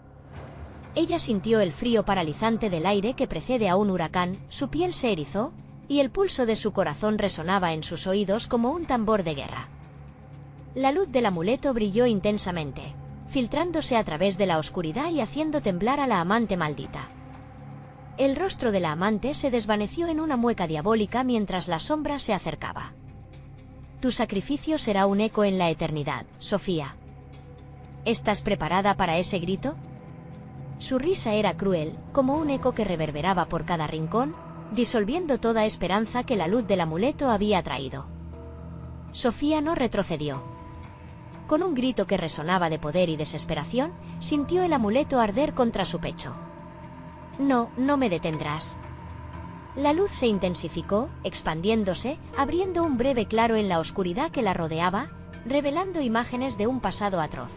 A: Ella sintió el frío paralizante del aire que precede a un huracán, su piel se erizó, y el pulso de su corazón resonaba en sus oídos como un tambor de guerra. La luz del amuleto brilló intensamente, filtrándose a través de la oscuridad y haciendo temblar a la amante maldita. El rostro de la amante se desvaneció en una mueca diabólica mientras la sombra se acercaba. Tu sacrificio será un eco en la eternidad, Sofía. ¿Estás preparada para ese grito? Su risa era cruel, como un eco que reverberaba por cada rincón, disolviendo toda esperanza que la luz del amuleto había traído. Sofía no retrocedió. Con un grito que resonaba de poder y desesperación, sintió el amuleto arder contra su pecho. No, no me detendrás. La luz se intensificó, expandiéndose, abriendo un breve claro en la oscuridad que la rodeaba, revelando imágenes de un pasado atroz.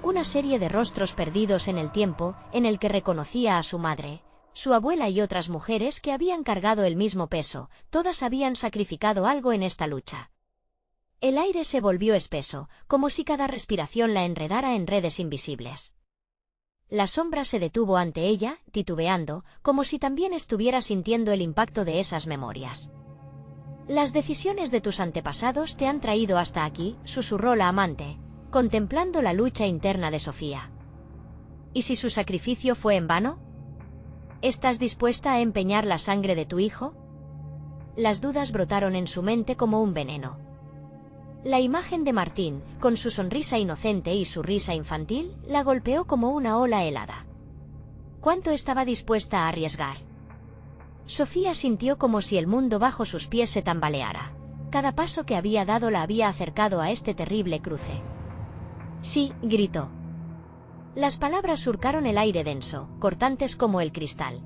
A: Una serie de rostros perdidos en el tiempo, en el que reconocía a su madre, su abuela y otras mujeres que habían cargado el mismo peso. Todas habían sacrificado algo en esta lucha. El aire se volvió espeso, como si cada respiración la enredara en redes invisibles. La sombra se detuvo ante ella, titubeando, como si también estuviera sintiendo el impacto de esas memorias. Las decisiones de tus antepasados te han traído hasta aquí, susurró la amante, contemplando la lucha interna de Sofía. ¿Y si su sacrificio fue en vano? ¿Estás dispuesta a empeñar la sangre de tu hijo? Las dudas brotaron en su mente como un veneno. La imagen de Martín, con su sonrisa inocente y su risa infantil, la golpeó como una ola helada. ¿Cuánto estaba dispuesta a arriesgar? Sofía sintió como si el mundo bajo sus pies se tambaleara. Cada paso que había dado la había acercado a este terrible cruce. Sí, gritó. Las palabras surcaron el aire denso, cortantes como el cristal.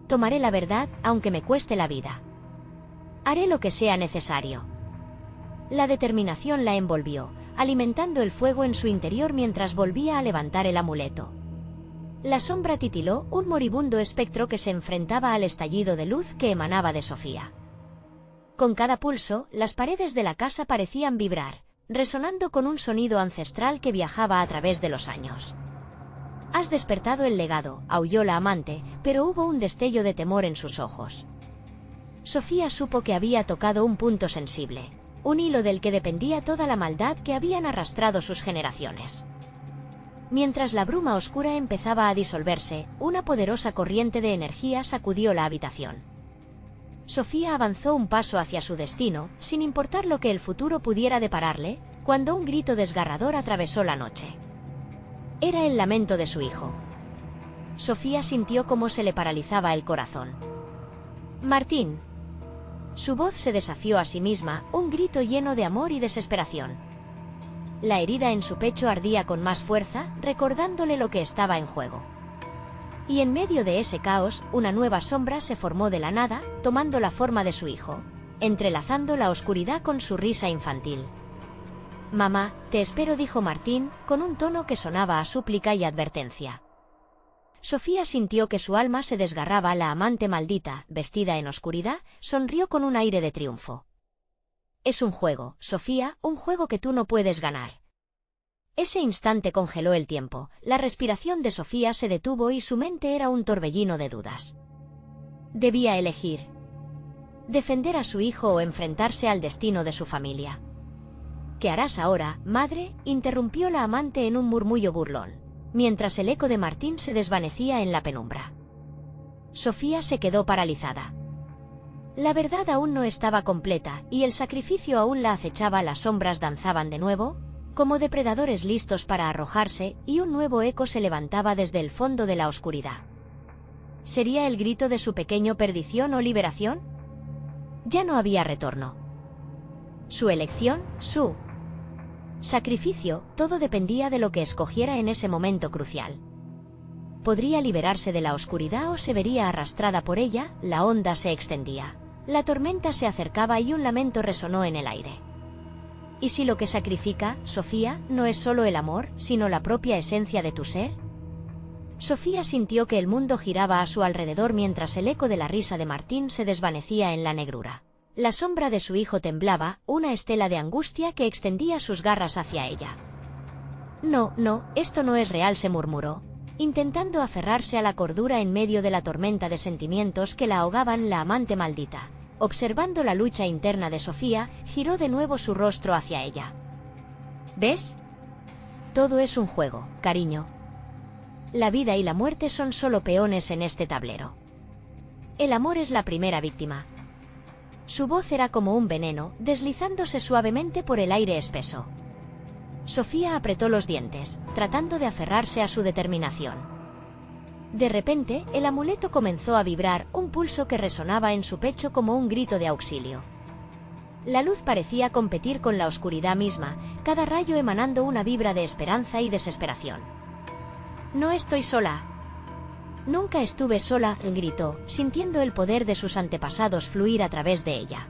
A: Tomaré la verdad, aunque me cueste la vida. Haré lo que sea necesario. La determinación la envolvió, alimentando el fuego en su interior mientras volvía a levantar el amuleto. La sombra titiló, un moribundo espectro que se enfrentaba al estallido de luz que emanaba de Sofía. Con cada pulso, las paredes de la casa parecían vibrar, resonando con un sonido ancestral que viajaba a través de los años. Has despertado el legado, aulló la amante, pero hubo un destello de temor en sus ojos. Sofía supo que había tocado un punto sensible, un hilo del que dependía toda la maldad que habían arrastrado sus generaciones. Mientras la bruma oscura empezaba a disolverse, una poderosa corriente de energía sacudió la habitación. Sofía avanzó un paso hacia su destino, sin importar lo que el futuro pudiera depararle, cuando un grito desgarrador atravesó la noche. Era el lamento de su hijo. Sofía sintió cómo se le paralizaba el corazón. Martín. Su voz se desafió a sí misma, un grito lleno de amor y desesperación. La herida en su pecho ardía con más fuerza, recordándole lo que estaba en juego. Y en medio de ese caos, una nueva sombra se formó de la nada, tomando la forma de su hijo, entrelazando la oscuridad con su risa infantil. Mamá, te espero, dijo Martín, con un tono que sonaba a súplica y advertencia. Sofía sintió que su alma se desgarraba. La amante maldita, vestida en oscuridad, sonrió con un aire de triunfo. Es un juego, Sofía, un juego que tú no puedes ganar. Ese instante congeló el tiempo, la respiración de Sofía se detuvo y su mente era un torbellino de dudas. Debía elegir. Defender a su hijo o enfrentarse al destino de su familia. ¿Qué harás ahora, madre?, interrumpió la amante en un murmullo burlón, mientras el eco de Martín se desvanecía en la penumbra. Sofía se quedó paralizada. La verdad aún no estaba completa, y el sacrificio aún la acechaba. Las sombras danzaban de nuevo, como depredadores listos para arrojarse, y un nuevo eco se levantaba desde el fondo de la oscuridad. ¿Sería el grito de su pequeño perdición o liberación? Ya no había retorno. Su elección, su sacrificio, todo dependía de lo que escogiera en ese momento crucial. Podría liberarse de la oscuridad o se vería arrastrada por ella. La onda se extendía. La tormenta se acercaba y un lamento resonó en el aire. ¿Y si lo que sacrifica, Sofía, no es solo el amor, sino la propia esencia de tu ser? Sofía sintió que el mundo giraba a su alrededor mientras el eco de la risa de Martín se desvanecía en la negrura. La sombra de su hijo temblaba, una estela de angustia que extendía sus garras hacia ella. No, esto no es real, se murmuró, intentando aferrarse a la cordura en medio de la tormenta de sentimientos que la ahogaban. La amante maldita, observando la lucha interna de Sofía, giró de nuevo su rostro hacia ella. ¿Ves? Todo es un juego, cariño. La vida y la muerte son solo peones en este tablero. El amor es la primera víctima. Su voz era como un veneno, deslizándose suavemente por el aire espeso. Sofía apretó los dientes, tratando de aferrarse a su determinación. De repente, el amuleto comenzó a vibrar, un pulso que resonaba en su pecho como un grito de auxilio. La luz parecía competir con la oscuridad misma, cada rayo emanando una vibra de esperanza y desesperación. «No estoy sola». «Nunca estuve sola», gritó, sintiendo el poder de sus antepasados fluir a través de ella.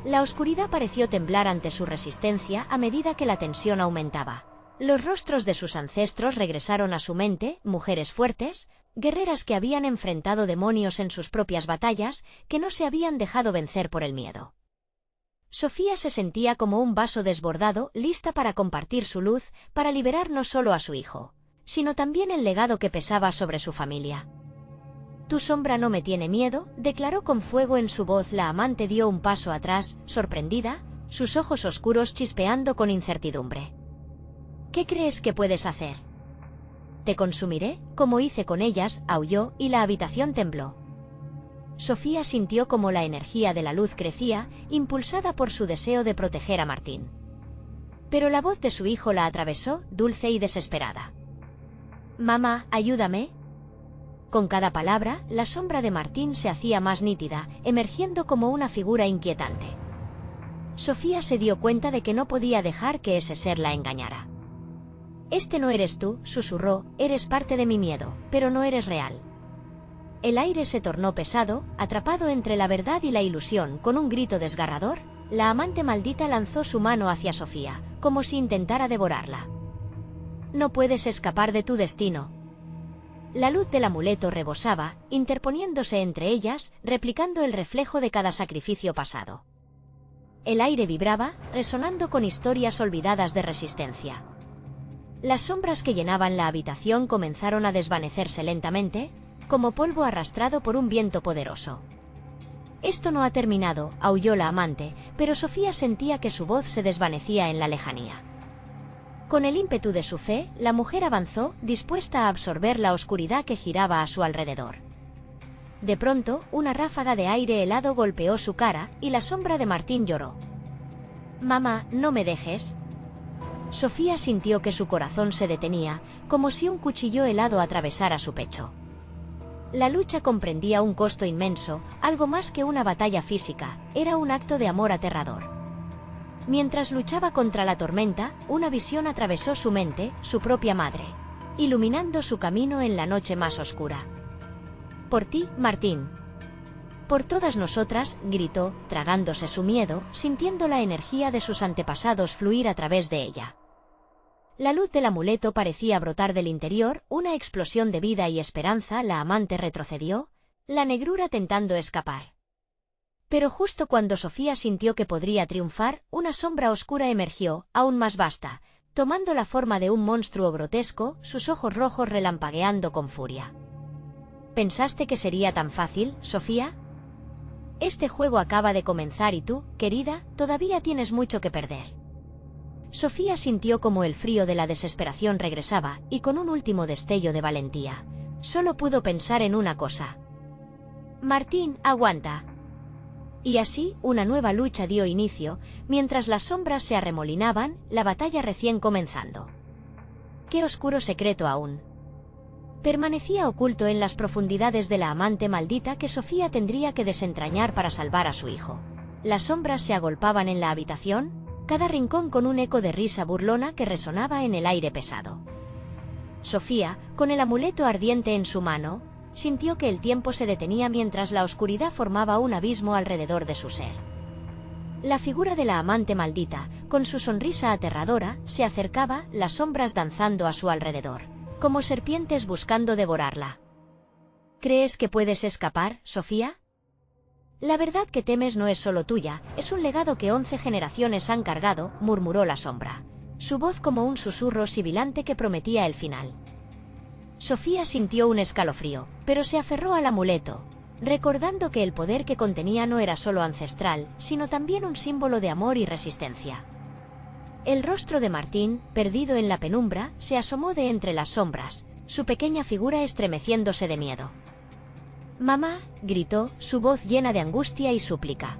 A: La oscuridad pareció temblar ante su resistencia a medida que la tensión aumentaba. Los rostros de sus ancestros regresaron a su mente, mujeres fuertes, guerreras que habían enfrentado demonios en sus propias batallas, que no se habían dejado vencer por el miedo. Sofía se sentía como un vaso desbordado, lista para compartir su luz, para liberar no solo a su hijo, sino también el legado que pesaba sobre su familia. «Tu sombra no me tiene miedo», declaró con fuego en su voz. La amante dio un paso atrás, sorprendida, sus ojos oscuros chispeando con incertidumbre. «¿Qué crees que puedes hacer?» «Te consumiré, como hice con ellas», aulló, y la habitación tembló. Sofía sintió como la energía de la luz crecía, impulsada por su deseo de proteger a Martín. Pero la voz de su hijo la atravesó, dulce y desesperada. «Mamá, ayúdame». Con cada palabra, la sombra de Martín se hacía más nítida, emergiendo como una figura inquietante. Sofía se dio cuenta de que no podía dejar que ese ser la engañara. «Este no eres tú», susurró, «eres parte de mi miedo, pero no eres real». El aire se tornó pesado, atrapado entre la verdad y la ilusión. Con un grito desgarrador, la amante maldita lanzó su mano hacia Sofía, como si intentara devorarla. «No puedes escapar de tu destino». La luz del amuleto rebosaba, interponiéndose entre ellas, replicando el reflejo de cada sacrificio pasado. El aire vibraba, resonando con historias olvidadas de resistencia. Las sombras que llenaban la habitación comenzaron a desvanecerse lentamente, como polvo arrastrado por un viento poderoso. «Esto no ha terminado», aulló la amante, pero Sofía sentía que su voz se desvanecía en la lejanía. Con el ímpetu de su fe, la mujer avanzó, dispuesta a absorber la oscuridad que giraba a su alrededor. De pronto, una ráfaga de aire helado golpeó su cara, y la sombra de Martín lloró. «Mamá, no me dejes». Sofía sintió que su corazón se detenía, como si un cuchillo helado atravesara su pecho. La lucha comprendía un costo inmenso, algo más que una batalla física, era un acto de amor aterrador. Mientras luchaba contra la tormenta, una visión atravesó su mente, su propia madre, iluminando su camino en la noche más oscura. «Por ti, Martín». «Por todas nosotras», gritó, tragándose su miedo, sintiendo la energía de sus antepasados fluir a través de ella. La luz del amuleto parecía brotar del interior, una explosión de vida y esperanza. La amante retrocedió, la negrura tentando escapar. Pero justo cuando Sofía sintió que podría triunfar, una sombra oscura emergió, aún más vasta, tomando la forma de un monstruo grotesco, sus ojos rojos relampagueando con furia. «¿Pensaste que sería tan fácil, Sofía? Este juego acaba de comenzar y tú, querida, todavía tienes mucho que perder». Sofía sintió como el frío de la desesperación regresaba, y con un último destello de valentía, solo pudo pensar en una cosa. «Martín, aguanta». Y así, una nueva lucha dio inicio, mientras las sombras se arremolinaban, la batalla recién comenzando. ¡Qué oscuro secreto aún! Permanecía oculto en las profundidades de la amante maldita que Sofía tendría que desentrañar para salvar a su hijo. Las sombras se agolpaban en la habitación, cada rincón con un eco de risa burlona que resonaba en el aire pesado. Sofía, con el amuleto ardiente en su mano, sintió que el tiempo se detenía mientras la oscuridad formaba un abismo alrededor de su ser. La figura de la amante maldita, con su sonrisa aterradora, se acercaba, las sombras danzando a su alrededor, como serpientes buscando devorarla. ¿Crees que puedes escapar, Sofía? La verdad que temes no es solo tuya, es un legado que 11 generaciones han cargado, murmuró la sombra, su voz como un susurro sibilante que prometía el final. Sofía sintió un escalofrío, pero se aferró al amuleto, recordando que el poder que contenía no era solo ancestral, sino también un símbolo de amor y resistencia. El rostro de Martín, perdido en la penumbra, se asomó de entre las sombras, su pequeña figura estremeciéndose de miedo. «Mamá», gritó, su voz llena de angustia y súplica.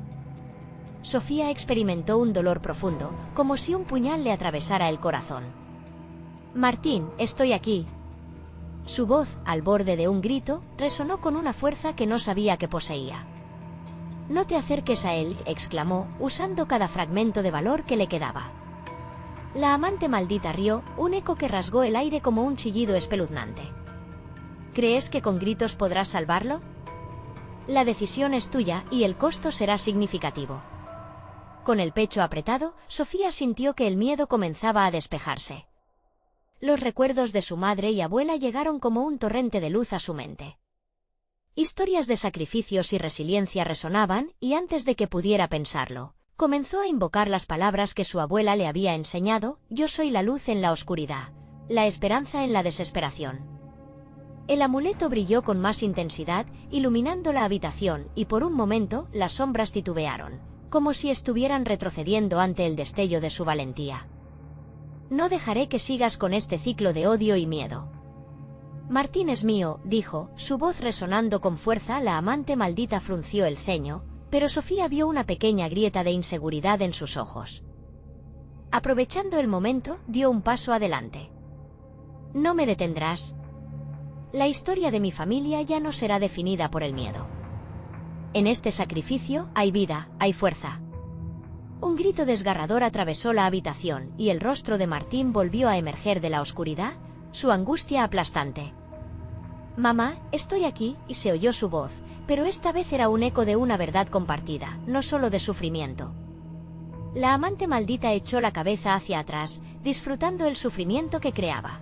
A: Sofía experimentó un dolor profundo, como si un puñal le atravesara el corazón. «Martín, estoy aquí». Su voz, al borde de un grito, resonó con una fuerza que no sabía que poseía. «No te acerques a él», exclamó, usando cada fragmento de valor que le quedaba. La amante maldita rió, un eco que rasgó el aire como un chillido espeluznante. ¿Crees que con gritos podrás salvarlo? La decisión es tuya y el costo será significativo. Con el pecho apretado, Sofía sintió que el miedo comenzaba a despejarse. Los recuerdos de su madre y abuela llegaron como un torrente de luz a su mente. Historias de sacrificios y resiliencia resonaban, y antes de que pudiera pensarlo, comenzó a invocar las palabras que su abuela le había enseñado: «Yo soy la luz en la oscuridad, la esperanza en la desesperación». El amuleto brilló con más intensidad, iluminando la habitación, y por un momento, las sombras titubearon, como si estuvieran retrocediendo ante el destello de su valentía. «No dejaré que sigas con este ciclo de odio y miedo». «Martín es mío», dijo, su voz resonando con fuerza. La amante maldita frunció el ceño, pero Sofía vio una pequeña grieta de inseguridad en sus ojos. Aprovechando el momento, dio un paso adelante. «No me detendrás. La historia de mi familia ya no será definida por el miedo. En este sacrificio hay vida, hay fuerza». Un grito desgarrador atravesó la habitación, y el rostro de Martín volvió a emerger de la oscuridad, su angustia aplastante. «Mamá, estoy aquí», y se oyó su voz, pero esta vez era un eco de una verdad compartida, no solo de sufrimiento. La amante maldita echó la cabeza hacia atrás, disfrutando el sufrimiento que creaba.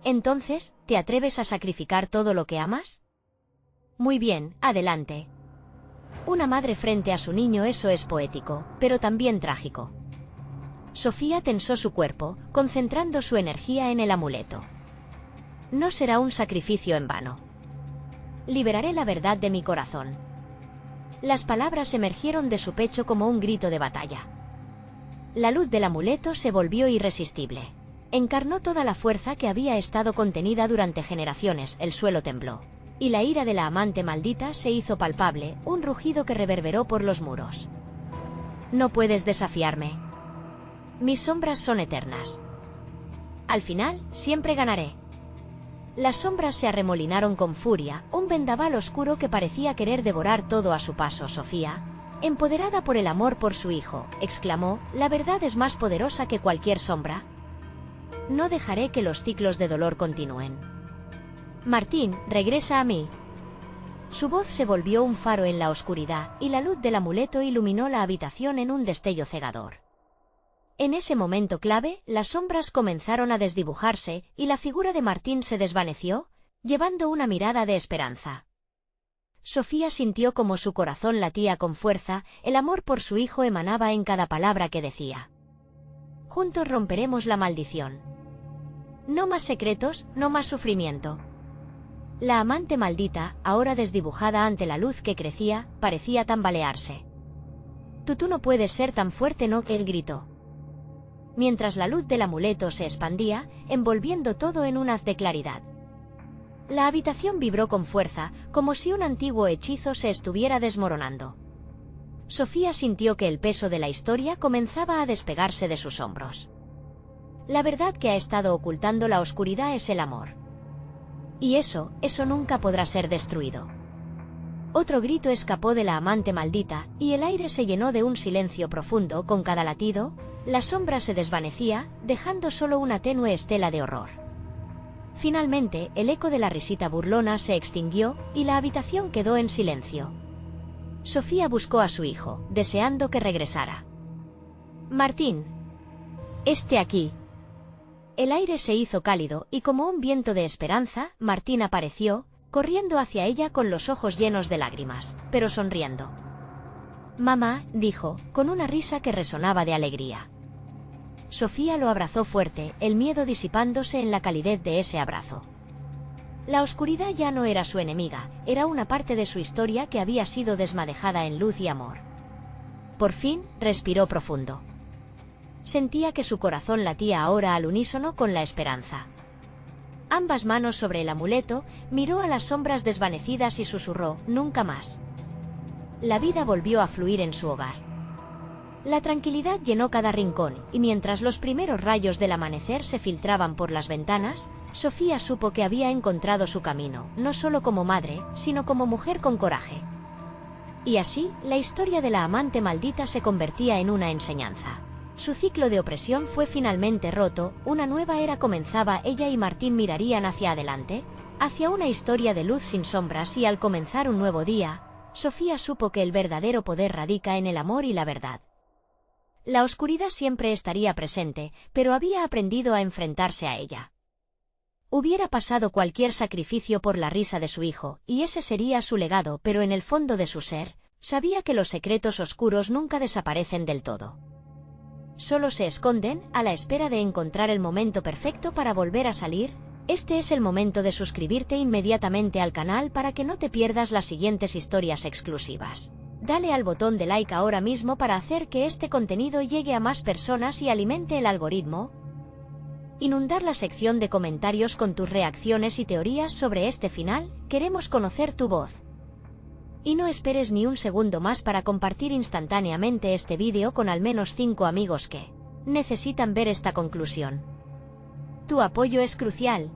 A: «Entonces, ¿te atreves a sacrificar todo lo que amas? Muy bien, adelante». Una madre frente a su niño, eso es poético, pero también trágico. Sofía tensó su cuerpo, concentrando su energía en el amuleto. «No será un sacrificio en vano. Liberaré la verdad de mi corazón». Las palabras emergieron de su pecho como un grito de batalla. La luz del amuleto se volvió irresistible. Encarnó toda la fuerza que había estado contenida durante generaciones. El suelo tembló, y la ira de la amante maldita se hizo palpable, un rugido que reverberó por los muros. «No puedes desafiarme. Mis sombras son eternas. Al final, siempre ganaré». Las sombras se arremolinaron con furia, un vendaval oscuro que parecía querer devorar todo a su paso. Sofía, empoderada por el amor por su hijo, exclamó: «La verdad es más poderosa que cualquier sombra. No dejaré que los ciclos de dolor continúen. Martín, regresa a mí». Su voz se volvió un faro en la oscuridad, y la luz del amuleto iluminó la habitación en un destello cegador. En ese momento clave, las sombras comenzaron a desdibujarse, y la figura de Martín se desvaneció, llevando una mirada de esperanza. Sofía sintió como su corazón latía con fuerza, el amor por su hijo emanaba en cada palabra que decía. «Juntos romperemos la maldición. No más secretos, no más sufrimiento». La amante maldita, ahora desdibujada ante la luz que crecía, parecía tambalearse. «Tú no puedes ser tan fuerte, no», él gritó. Mientras la luz del amuleto se expandía, envolviendo todo en un haz de claridad. La habitación vibró con fuerza, como si un antiguo hechizo se estuviera desmoronando. Sofía sintió que el peso de la historia comenzaba a despegarse de sus hombros. La verdad que ha estado ocultando la oscuridad es el amor. Y eso nunca podrá ser destruido. Otro grito escapó de la amante maldita, y el aire se llenó de un silencio profundo. Con cada latido, la sombra se desvanecía, dejando solo una tenue estela de horror. Finalmente, el eco de la risita burlona se extinguió, y la habitación quedó en silencio. Sofía buscó a su hijo, deseando que regresara. «Martín. Aquí». El aire se hizo cálido, y como un viento de esperanza, Martín apareció, corriendo hacia ella con los ojos llenos de lágrimas, pero sonriendo. «Mamá», dijo, con una risa que resonaba de alegría. Sofía lo abrazó fuerte, el miedo disipándose en la calidez de ese abrazo. La oscuridad ya no era su enemiga, era una parte de su historia que había sido desmadejada en luz y amor. Por fin, respiró profundo. Sentía que su corazón latía ahora al unísono con la esperanza. Ambas manos sobre el amuleto, miró a las sombras desvanecidas y susurró: «Nunca más». La vida volvió a fluir en su hogar. La tranquilidad llenó cada rincón, y mientras los primeros rayos del amanecer se filtraban por las ventanas, Sofía supo que había encontrado su camino, no solo como madre, sino como mujer con coraje. Y así, la historia de la amante maldita se convertía en una enseñanza. Su ciclo de opresión fue finalmente roto, una nueva era comenzaba. Ella y Martín mirarían hacia adelante, hacia una historia de luz sin sombras, y al comenzar un nuevo día, Sofía supo que el verdadero poder radica en el amor y la verdad. La oscuridad siempre estaría presente, pero había aprendido a enfrentarse a ella. Hubiera pasado cualquier sacrificio por la risa de su hijo, y ese sería su legado, pero en el fondo de su ser, sabía que los secretos oscuros nunca desaparecen del todo. Solo se esconden, a la espera de encontrar el momento perfecto para volver a salir. Este es el momento de suscribirte inmediatamente al canal para que no te pierdas las siguientes historias exclusivas. Dale al botón de like ahora mismo para hacer que este contenido llegue a más personas y alimente el algoritmo. Inundar la sección de comentarios con tus reacciones y teorías sobre este final, queremos conocer tu voz. Y no esperes ni un segundo más para compartir instantáneamente este vídeo con al menos 5 amigos que necesitan ver esta conclusión. Tu apoyo es crucial.